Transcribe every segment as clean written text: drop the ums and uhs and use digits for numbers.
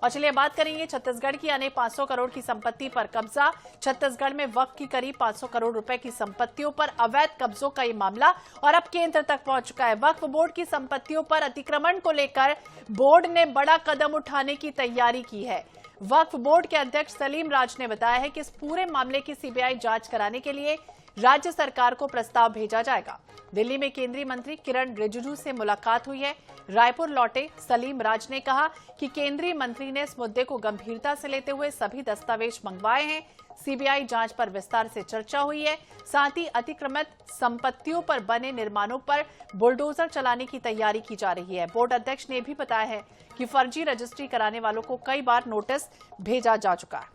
और चलिए बात करेंगे छत्तीसगढ़ की यानी 500 करोड़ की संपत्ति पर कब्जा। छत्तीसगढ़ में वक्फ की करीब 500 करोड़ रुपए की संपत्तियों पर अवैध कब्जों का ये मामला और अब केंद्र तक पहुंच चुका है। वक्फ बोर्ड की संपत्तियों पर अतिक्रमण को लेकर बोर्ड ने बड़ा कदम उठाने की तैयारी की है। वक्फ बोर्ड के अध्यक्ष सलीम राज ने बताया है कि इस पूरे मामले की सीबीआई जांच कराने के लिए राज्य सरकार को प्रस्ताव भेजा जाएगा। दिल्ली में केंद्रीय मंत्री किरण रिजिजू से मुलाकात हुई है। रायपुर लौटे सलीम राज ने कहा कि केंद्रीय मंत्री ने इस मुद्दे को गंभीरता से लेते हुए सभी दस्तावेज मंगवाए हैं। सीबीआई जांच पर विस्तार से चर्चा हुई है। साथ ही अतिक्रमित संपत्तियों पर बने निर्माणों पर बुलडोजर चलाने की तैयारी की जा रही है। बोर्ड अध्यक्ष ने भी बताया है कि फर्जी रजिस्ट्री कराने वालों को कई बार नोटिस भेजा जा चुका है।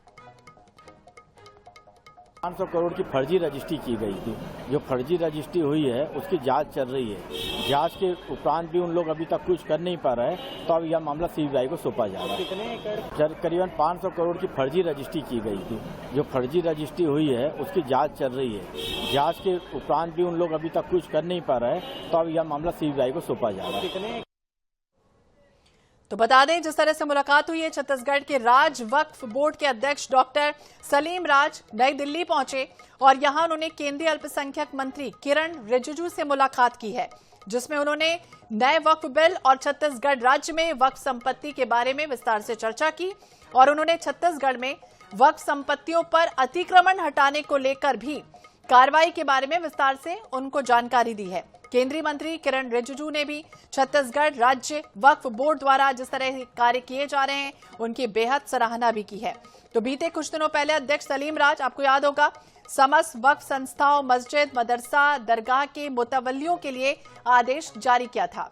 500 करोड़ की फर्जी रजिस्ट्री की गई थी। जो फर्जी रजिस्ट्री हुई है उसकी जांच चल रही है। जांच के उपरांत भी उन लोग अभी तक कुछ कर नहीं पा रहे हैं, तो अब यह मामला सीबीआई को सौंपा जा रहा है। कितने करीबन 500 करोड़ की फर्जी रजिस्ट्री की गई थी। जो फर्जी रजिस्ट्री हुई है उसकी जांच चल रही है। जांच के उपरांत भी उन लोग अभी तक कुछ कर नहीं पा रहे हैं, तो अब यह मामला सीबीआई को सौंपा जा रहा है। तो बता दें, जिस तरह से मुलाकात हुई है, छत्तीसगढ़ के राज्य वक्फ बोर्ड के अध्यक्ष डॉक्टर सलीम राज नई दिल्ली पहुंचे और यहां उन्होंने केंद्रीय अल्पसंख्यक मंत्री किरण रिजिजू से मुलाकात की है, जिसमें उन्होंने नए वक्फ बिल और छत्तीसगढ़ राज्य में वक्फ संपत्ति के बारे में विस्तार से चर्चा की और उन्होंने छत्तीसगढ़ में वक्फ संपत्तियों पर अतिक्रमण हटाने को लेकर भी कार्रवाई के बारे में विस्तार से उनको जानकारी दी है। केंद्रीय मंत्री किरण रिजिजू ने भी छत्तीसगढ़ राज्य वक्फ बोर्ड द्वारा जिस तरह कार्य किए जा रहे हैं उनकी बेहद सराहना भी की है। तो बीते कुछ दिनों पहले अध्यक्ष सलीम राज, आपको याद होगा, समस्त वक्फ संस्थाओं, मस्जिद, मदरसा, दरगाह के मुतवल्लियों के लिए आदेश जारी किया था।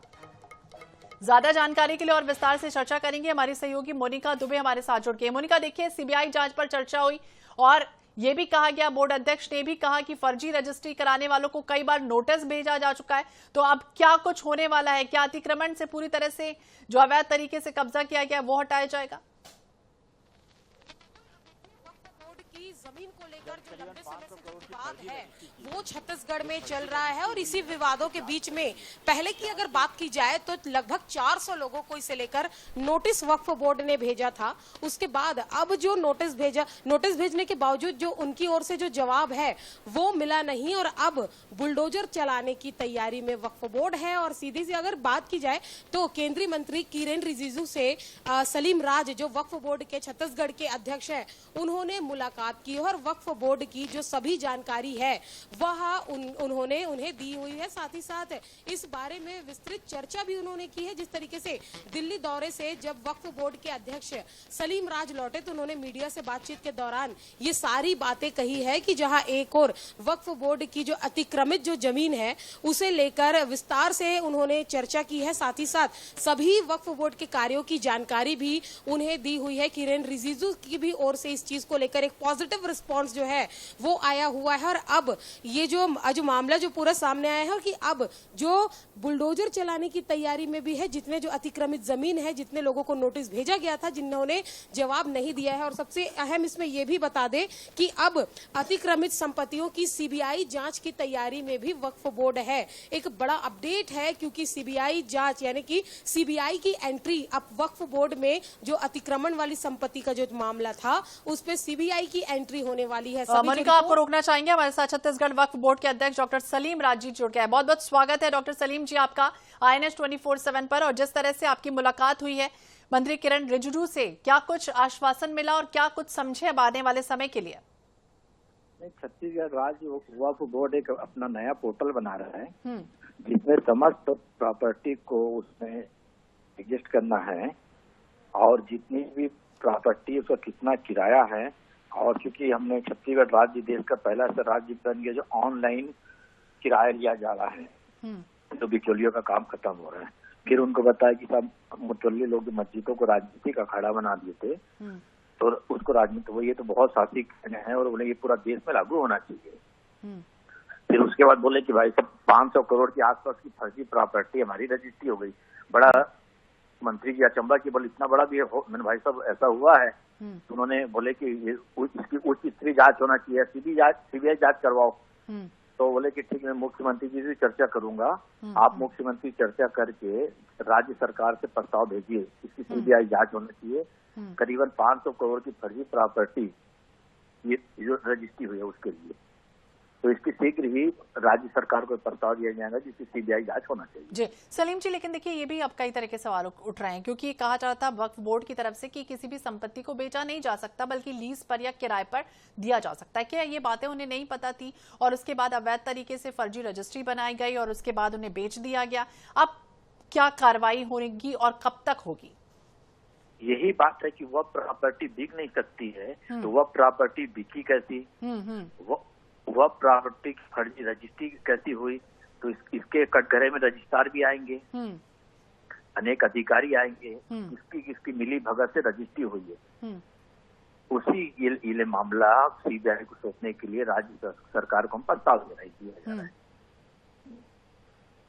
ज्यादा जानकारी के लिए और विस्तार से चर्चा करेंगे हमारी सहयोगी मोनिका दुबे हमारे साथ जुड़ गई। मोनिका, देखिए, सीबीआई जांच पर चर्चा हुई और ये भी कहा गया, बोर्ड अध्यक्ष ने भी कहा कि फर्जी रजिस्ट्री कराने वालों को कई बार नोटिस भेजा जा चुका है। तो अब क्या कुछ होने वाला है? क्या अतिक्रमण से पूरी तरह से जो अवैध तरीके से कब्जा किया गया वो हटाया जाएगा? जमीन को लेकर जो लंबे समय से विवाद है वो छत्तीसगढ़ में चल रहा है और इसी विवादों के बीच में पहले की अगर बात की जाए तो लगभग 400 लोगों को इसे लेकर नोटिस वक्फ बोर्ड ने भेजा था। उसके बाद अब जो नोटिस भेजने के बावजूद जो उनकी ओर से जो जवाब है वो मिला नहीं और अब बुलडोजर चलाने की तैयारी में वक्फ बोर्ड है। और सीधी सी अगर बात की जाए तो केंद्रीय मंत्री किरण रिजिजू से सलीम राज, जो वक्फ बोर्ड के छत्तीसगढ़ के अध्यक्ष है, उन्होंने मुलाकात की और वक्फ बोर्ड की जो सभी जानकारी है वह उन्होंने उन्हें दी हुई है। साथ ही साथ इस बारे में विस्तृत चर्चा भी उन्होंने की है। जिस तरीके से दिल्ली दौरे से जब वक्फ बोर्ड के अध्यक्ष सलीम राज लौटे तो उन्होंने मीडिया से बातचीत के दौरान ये सारी बातें कही है कि जहां एक और वक्फ बोर्ड की जो अतिक्रमित जो जमीन है उसे लेकर विस्तार से उन्होंने चर्चा की है। साथ ही साथ सभी वक्फ बोर्ड के कार्यों की जानकारी भी उन्हें दी हुई है। किरण रिजिजू की भी ओर से इस चीज को लेकर एक पॉजिटिव रिस्पांस जो है वो आया हुआ है। और अब ये जो मामला जो पूरा सामने आया है कि अब जो बुलडोजर चलाने की तैयारी में भी है, जितने जो अतिक्रमित जमीन है, जितने लोगों को नोटिस भेजा गया था जिन्होंने जवाब नहीं दिया है। और सबसे अहम इसमें यह भी बता दे कि अब अतिक्रमित संपत्तियों की सीबीआई जांच की तैयारी में भी वक्फ बोर्ड है। एक बड़ा अपडेट है क्योंकि सीबीआई जांच यानी कि सीबीआई की एंट्री अब वक्फ बोर्ड में जो अतिक्रमण वाली संपत्ति का जो मामला था उस पर सीबीआई की एंट्री होने वाली है। मोनिका, आपको रोकना चाहेंगे, हमारे साथ छत्तीसगढ़ वक्फ बोर्ड के अध्यक्ष डॉक्टर सलीम राज जी जुड़ गए हैं। बहुत बहुत स्वागत है डॉक्टर सलीम जी आपका INS 24/7 पर। और जिस तरह से आपकी मुलाकात हुई है मंत्री किरण रिजिजू से, क्या कुछ आश्वासन मिला और क्या कुछ समझे अब आने वाले समय के लिए? छत्तीसगढ़ राज्य वक्फ बोर्ड एक अपना नया पोर्टल बना रहा है जिसमें समस्त प्रॉपर्टी को उसमें रजिस्टर करना है और जितनी भी प्रॉपर्टी उसका कितना किराया है। और क्योंकि हमने छत्तीसगढ़ राज्य देश का पहला ऐसा राज्य बन गया जो ऑनलाइन किराया लिया जा रहा है, तो बिचौलियों का काम खत्म हो रहा है। फिर उनको बताया कि सब मुतवल्ली लोग मस्जिदों को राजनीतिक अखाड़ा बना दिए थे, तो उसको राजनीति वो ये तो बहुत साथी है और बोले ये पूरा देश में लागू होना चाहिए। फिर उसके बाद बोले कि भाई सब 500 करोड़ के आसपास की फर्जी प्रॉपर्टी हमारी रजिस्ट्री हो गई। बड़ा मंत्री जी अचंबा की बोले इतना बड़ा भी मैंने भाई साहब ऐसा हुआ है? तो उन्होंने बोले कि इसकी उच्च स्तरीय जांच होना चाहिए, सीबीआई जांच करवाओ। तो बोले कि ठीक है, मैं मुख्यमंत्री जी से चर्चा करूंगा। आप मुख्यमंत्री चर्चा करके राज्य सरकार से प्रस्ताव भेजिए, इसकी सीबीआई जांच होनी चाहिए। करीबन 500 करोड़ की फर्जी प्रॉपर्टी ये जो रजिस्ट्री हुई है उसके लिए, तो इसकी शीघ्र ही राज्य सरकार को प्रस्ताव दिया जाएगा जिसकी सीबीआई जांच होना चाहिए। जी सलीम जी, लेकिन देखिए ये भी अब कई तरह के सवाल उठ रहे हैं, क्योंकि ये कहा जा रहा था वक्फ बोर्ड की तरफ से कि किसी भी संपत्ति को बेचा नहीं जा सकता बल्कि लीज पर या किराए पर दिया जा सकता है। क्या ये बातें उन्हें नहीं पता थी और उसके बाद अवैध तरीके से फर्जी रजिस्ट्री बनाई गई और उसके बाद उन्हें बेच दिया गया? अब क्या कार्रवाई होगी और कब तक होगी? यही बात है कि वह प्रॉपर्टी बिक नहीं सकती है, तो वह प्रॉपर्टी बिकी कैसी, वह प्रॉपर्टी की फर्जी रजिस्ट्री कैसी हुई? तो इसके कटघरे में रजिस्ट्रार भी आएंगे, अनेक अधिकारी आएंगे, इसकी मिली भगत से रजिस्ट्री हुई है। उसी ये मामला सीबीआई को सोचने के लिए राज्य सरकार को हम प्रस्ताव दे रही दिया जा रहा है।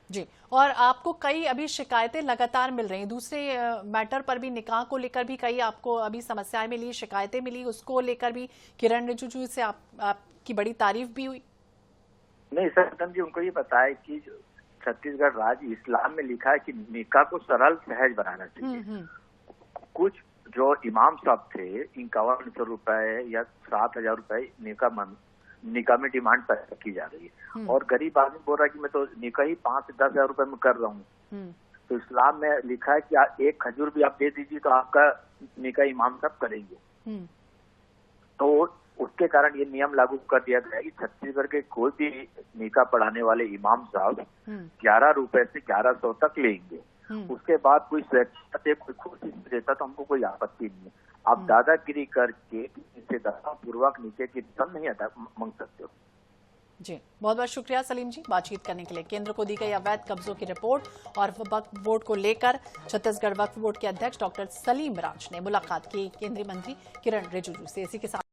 जी, और आपको कई अभी शिकायतें लगातार मिल रही हैं, दूसरे मैटर पर भी, निकाह को लेकर भी कई आपको अभी समस्याएं मिली, शिकायतें मिली, उसको लेकर भी किरण रिजिजू से आपकी बड़ी तारीफ भी हुई। नहीं सर जी, उनको ये बताया कि छत्तीसगढ़ राज्य इस्लाम में लिखा है कि निकाह को सरल सहज बनाना चाहिए। कुछ जो इमाम साहब थे 5100 रुपए या 7000 रुपए निकाह में डिमांड पैदा की जा रही है, और गरीब आदमी बोल रहा है कि मैं तो निकाह ही 5 से 10 हजार रुपए में कर रहा हूँ। तो इस्लाम में लिखा है कि एक खजूर भी आप दे दीजिए तो आपका निकाह इमाम साहब करेंगे। तो उसके कारण ये नियम लागू कर दिया गया है कि छत्तीसगढ़ के कोई भी निकाह पढ़ाने वाले इमाम साहब 11 रुपए से 1100 तक लेंगे। उसके बाद कोई स्वेच्छा से कोई खुशी से देता तो हमको कोई आपत्ति नहीं है। आप दादागिरी करके इससे पूर्वक नीचे की रकम नहीं अदा मांग सकते हो। जी, बहुत बहुत शुक्रिया सलीम जी बातचीत करने के लिए। केंद्र को दी गई अवैध कब्जों की रिपोर्ट और वक्फ बोर्ड को लेकर छत्तीसगढ़ वक्फ बोर्ड के अध्यक्ष डॉक्टर सलीम राज ने मुलाकात की केंद्रीय मंत्री किरण रिजिजू से। इसी के साथ